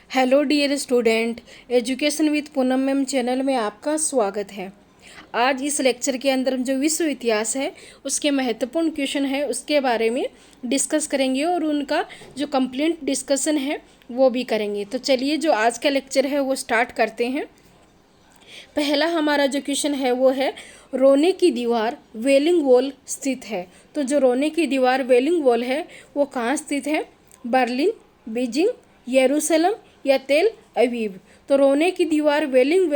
Hello dear student, education with Poonam ma'am channel में आपका स्वागत है। आज इस लेक्चर के अंदर हम जो विश्व इतिहास है उसके महत्वपूर्ण क्वेश्चन है उसके बारे में डिस्कस करेंगे और उनका जो कंप्लीट डिस्कशन है वो भी करेंगे। तो चलिए जो आज का लेक्चर है वो स्टार्ट करते हैं। पहला हमारा जो क्वेश्चन है वो है रोने की दीवार वेलिंग वॉल स्थित है। तो जो रोने की दीवार वेलिंग वॉल है वो कहाँ स्थित है? बर्लिन, बीजिंग, यरूशलेम या तेल अवीव। तो रोने की दीवार वेलिंग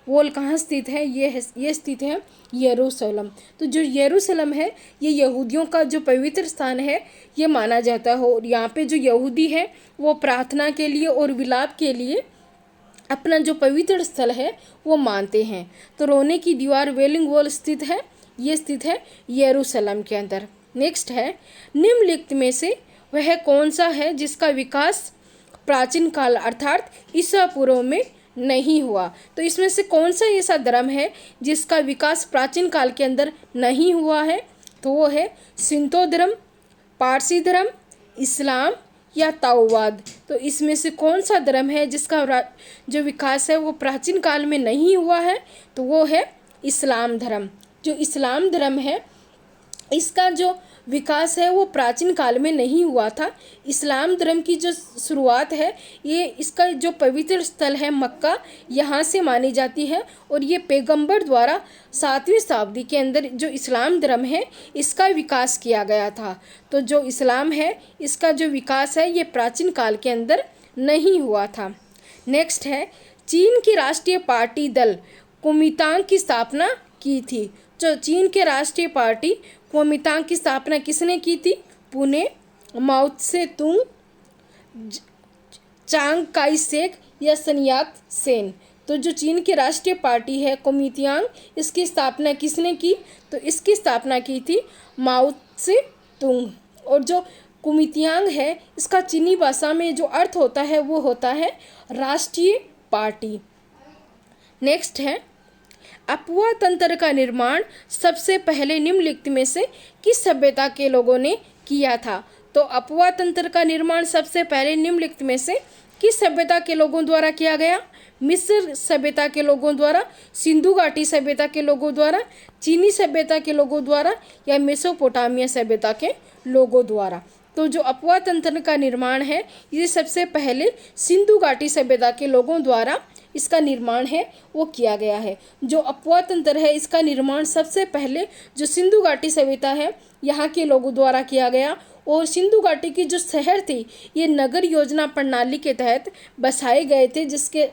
वॉल कहाँ स्थित है? ये स्थित है यरूशलेम। तो जो यरूशलेम है ये यहूदियों का जो पवित्र स्थान है ये माना जाता है और यहाँ पे जो यहूदी है वो प्रार्थना के लिए और विलाप के लिए अपना जो पवित्र स्थल है वो मानते हैं। तो रोने की दीवार वेलिंग वॉल स्थित है, ये स्थित है यरूशलेम के अंदर। नेक्स्ट है निम्नलिखित में से वह कौन सा है जिसका विकास प्राचीन काल अर्थात ईसा पूर्व में नहीं हुआ। तो इसमें से कौन सा ऐसा धर्म है जिसका विकास प्राचीन काल के अंदर नहीं हुआ है? तो वो है सिंतो धर्म, पारसी धर्म, इस्लाम या ताओवाद। तो इसमें से कौन सा धर्म है जिसका जो विकास है वो प्राचीन काल में नहीं हुआ है? तो वो है इस्लाम धर्म। जो इस्लाम धर्म है इसका जो विकास है वो प्राचीन काल में नहीं हुआ था। इस्लाम धर्म की जो शुरुआत है ये इसका जो पवित्र स्थल है मक्का, यहाँ से मानी जाती है और ये पैगंबर द्वारा 7वीं शताब्दी के अंदर जो इस्लाम धर्म है इसका विकास किया गया था। तो जो इस्लाम है इसका जो विकास है ये प्राचीन काल के अंदर नहीं हुआ था। नेक्स्ट है चीन की राष्ट्रीय पार्टी दल कुमितांग की स्थापना की थी। जो चीन के राष्ट्रीय पार्टी कुमितांग की स्थापना किसने की थी? पुणे, माओ त्से तुंग, चांग काई शेक या सन यात सेन। तो जो चीन की राष्ट्रीय पार्टी है कुमितांग, इसकी स्थापना किसने की? तो इसकी स्थापना की थी माओ त्से तुंग। और जो कुमितांग है इसका चीनी भाषा में जो अर्थ होता है वो होता है राष्ट्रीय पार्टी। नेक्स्ट है अपुआ तंत्र का निर्माण सबसे पहले निम्नलिखित में से किस सभ्यता के लोगों ने किया था? तो अपुआ तंत्र का निर्माण सबसे पहले निम्नलिखित में से किस सभ्यता के लोगों द्वारा किया गया? मिस्र सभ्यता के लोगों द्वारा, सिंधु घाटी सभ्यता के लोगों द्वारा, चीनी सभ्यता के लोगों द्वारा या मेसोपोटामिया सभ्यता के लोगों द्वारा। तो जो अपुआ तंत्र का निर्माण है ये सबसे पहले सिंधु घाटी सभ्यता के लोगों द्वारा इसका निर्माण है वो किया गया है। जो अपुआ तंत्र है इसका निर्माण सबसे पहले जो सिंधु घाटी सभ्यता है यहाँ के लोगों द्वारा किया गया और सिंधु घाटी की जो शहर थी ये नगर योजना प्रणाली के तहत बसाए गए थे, जिसके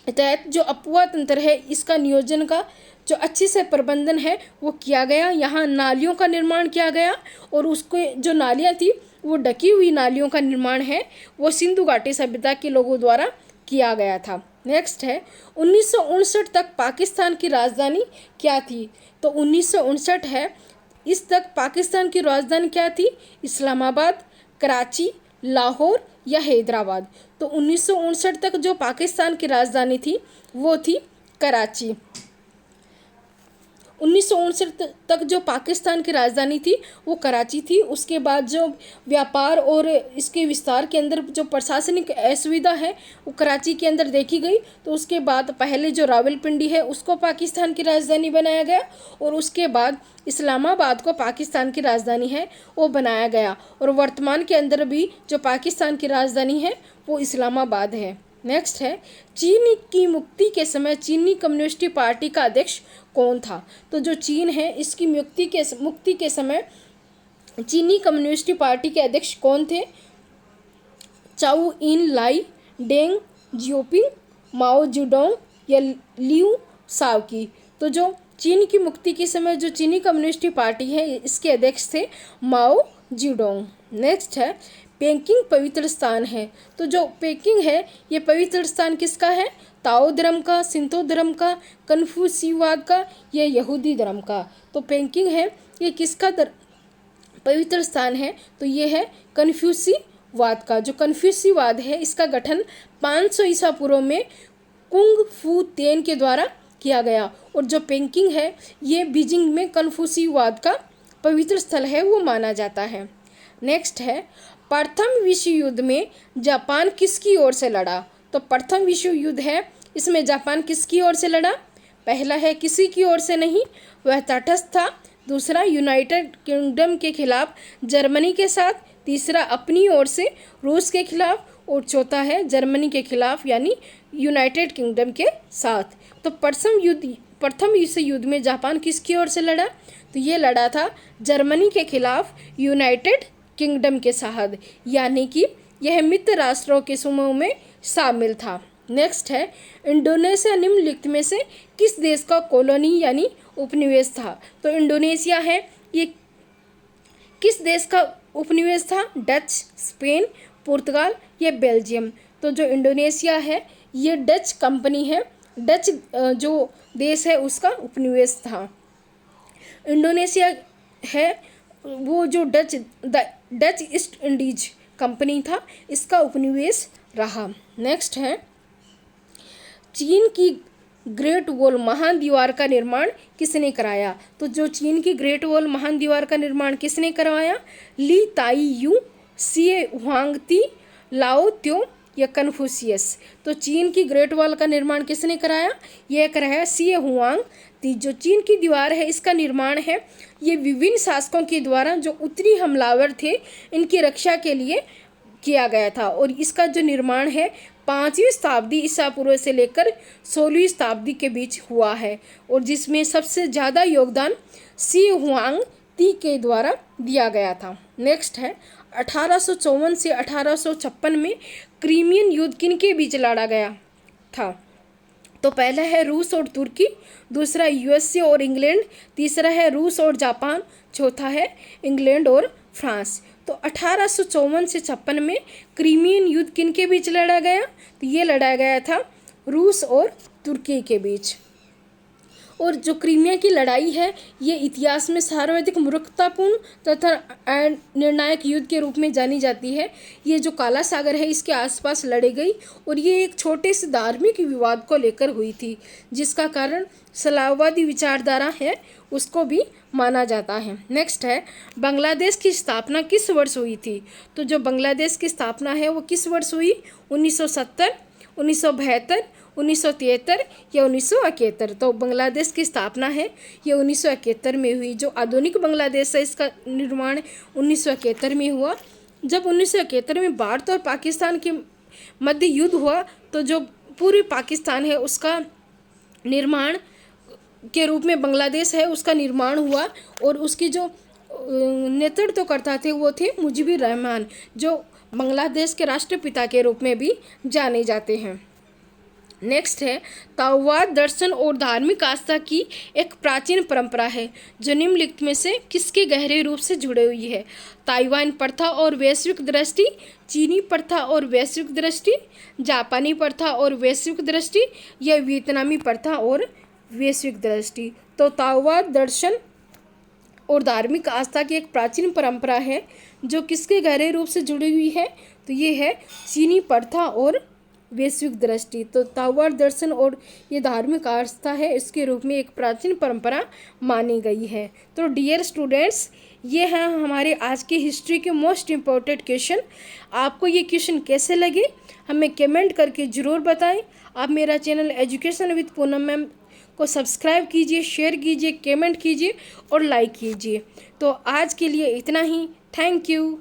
तहत जो अपुआ तंत्र है इसका नियोजन का जो अच्छे से प्रबंधन है वो किया गया। यहाँ नालियों का निर्माण किया गया और उसके जो नालियाँ थी वो ढकी हुई नालियों का निर्माण है वो सिंधु घाटी सभ्यता के लोगों द्वारा किया गया था। नेक्स्ट है 1959 तक पाकिस्तान की राजधानी क्या थी? तो 1959 है इस तक पाकिस्तान की राजधानी क्या थी? इस्लामाबाद, कराची, लाहौर या हैदराबाद। तो 1959 तक जो पाकिस्तान की राजधानी थी वो थी कराची। 1959 तक जो पाकिस्तान की राजधानी थी वो कराची थी। उसके बाद जो व्यापार और इसके विस्तार के अंदर जो प्रशासनिक असुविधा है वो कराची के अंदर देखी गई। तो उसके बाद पहले जो रावलपिंडी है उसको पाकिस्तान की राजधानी बनाया गया और उसके बाद इस्लामाबाद को पाकिस्तान की राजधानी है वो बनाया गया और वर्तमान के अंदर भी जो पाकिस्तान की राजधानी है वो इस्लामाबाद है। नेक्स्ट है चीन की मुक्ति के समय चीनी कम्युनिस्ट पार्टी का अध्यक्ष कौन था? तो जो चीन है इसकी मुक्ति के समय चीनी कम्युनिस्ट पार्टी के अध्यक्ष कौन थे? चाउ इन लाई, डेंग जियोपिंग, माओ जेडोंग या लियू शाओकी। तो जो चीन की मुक्ति के समय जो चीनी कम्युनिस्ट पार्टी है इसके अध्यक्ष थे माओ जेडोंग। नेक्स्ट है पेकिंग पवित्र स्थान है। तो जो पेकिंग है ये पवित्र स्थान किसका है? ताओ धर्म का, सिंतो धर्म का, कन्फ्यूशियवाद का या यहूदी धर्म का। तो पेकिंग है ये किसका पवित्र स्थान है? तो ये है कन्फ्यूशियवाद का। जो कन्फ्यूशियवाद है इसका गठन 500 ईसा पूर्व में कुंग फू तेन के द्वारा किया गया और जो पेकिंग है ये बीजिंग में कन्फ्यूशियवाद का पवित्र स्थल है वो माना जाता है। नेक्स्ट है प्रथम विश्व युद्ध में जापान किसकी ओर से लड़ा? तो प्रथम विश्व युद्ध है, इसमें जापान किसकी ओर से लड़ा? पहला है किसी की ओर से नहीं, वह तटस्थ था। दूसरा यूनाइटेड किंगडम के खिलाफ जर्मनी के साथ। तीसरा अपनी ओर से रूस के खिलाफ। और चौथा है जर्मनी के खिलाफ यानी यूनाइटेड किंगडम के साथ। तो प्रथम विश्व युद्ध में जापान किसकी ओर से लड़ा? तो ये लड़ा था जर्मनी के खिलाफ यूनाइटेड किंगडम के साथ, यानी कि यह मित्र राष्ट्रों के समूह में शामिल था। नेक्स्ट है इंडोनेशिया निम्नलिखित में से किस देश का कॉलोनी यानी उपनिवेश था? तो इंडोनेशिया है, ये किस देश का उपनिवेश था? डच, स्पेन, पुर्तगाल या बेल्जियम। तो जो इंडोनेशिया है ये डच कंपनी है, डच जो देश है उसका उपनिवेश था। इंडोनेशिया है वो जो डच ईस्ट इंडीज कंपनी था, इसका उपनिवेश रहा। नेक्स्ट है चीन की ग्रेट वॉल महादीवार का निर्माण किसने कराया? तो जो चीन की ग्रेट वॉल महादीवार का निर्माण किसने करवाया? ली ताई यू, सी हुआंगती, लाओ त्यो या कन्फ्यूशियस। तो चीन की ग्रेट वॉल का निर्माण किसने कराया? यह कराया सी हुआंगती। जो चीन की दीवार है इसका निर्माण है ये विभिन्न शासकों के द्वारा जो उत्तरी हमलावर थे इनकी रक्षा के लिए किया गया था। और इसका जो निर्माण है 5वीं शताब्दी ईसा पूर्व से लेकर 16वीं शताब्दी के बीच हुआ है, और जिसमें सबसे ज़्यादा योगदान सी हुआंगती के द्वारा दिया गया था। नेक्स्ट है 1854 से 1856 में क्रीमियन युद्ध किनके बीच लड़ा गया था? तो पहला है रूस और तुर्की, दूसरा यूएसए और इंग्लैंड, तीसरा है रूस और जापान, चौथा है इंग्लैंड और फ्रांस। तो 1854 से 56 में क्रीमियन युद्ध किनके बीच लड़ा गया? तो ये लड़ा गया था रूस और तुर्की के बीच। और जो क्रीमिया की लड़ाई है ये इतिहास में सर्वाधिक मूर्खतापूर्ण तथा निर्णायक युद्ध के रूप में जानी जाती है। ये जो काला सागर है इसके आसपास लड़ी गई और ये एक छोटे से धार्मिक विवाद को लेकर हुई थी, जिसका कारण सलाहवादी विचारधारा है उसको भी माना जाता है। नेक्स्ट है बांग्लादेश की स्थापना किस वर्ष हुई थी? तो जो बांग्लादेश की स्थापना है वो किस वर्ष हुई? 1970, 1972, 1973 या 1971। तो बांग्लादेश की स्थापना है ये 1971 में हुई। जो आधुनिक बांग्लादेश है इसका निर्माण 1971 में हुआ। जब 1971 में भारत और पाकिस्तान के मध्य युद्ध हुआ तो जो पूर्वी पाकिस्तान है उसका निर्माण के रूप में बांग्लादेश है उसका निर्माण हुआ, और उसके जो नेतृत्व करता थे वो थे मुजीबुर रहमान, जो बांग्लादेश के राष्ट्रपिता के रूप में भी जाने जाते हैं। नेक्स्ट है ताओवाद दर्शन और धार्मिक आस्था की एक प्राचीन परंपरा है जो निम्नलिखित में से किसके गहरे रूप से जुड़ी हुई है? ताइवान प्रथा और वैश्विक दृष्टि, चीनी प्रथा और वैश्विक दृष्टि, जापानी प्रथा और वैश्विक दृष्टि या वियतनामी प्रथा और वैश्विक दृष्टि। तो ताओवाद दर्शन और धार्मिक आस्था की एक प्राचीन परंपरा है जो किसके गहरे रूप से जुड़ी हुई है? तो ये है चीनी प्रथा और वैश्विक दृष्टि। तो ताओवाद दर्शन और ये धार्मिक आस्था है इसके रूप में एक प्राचीन परंपरा मानी गई है। तो डियर स्टूडेंट्स, ये हैं हमारे आज के हिस्ट्री के मोस्ट इम्पोर्टेंट क्वेश्चन। आपको ये क्वेश्चन कैसे लगे हमें कमेंट करके ज़रूर बताएं। आप मेरा channel education with Poonam ma'am को सब्सक्राइब कीजिए, शेयर कीजिए, कमेंट कीजिए और लाइक कीजिए। तो आज के लिए इतना ही। Thank you.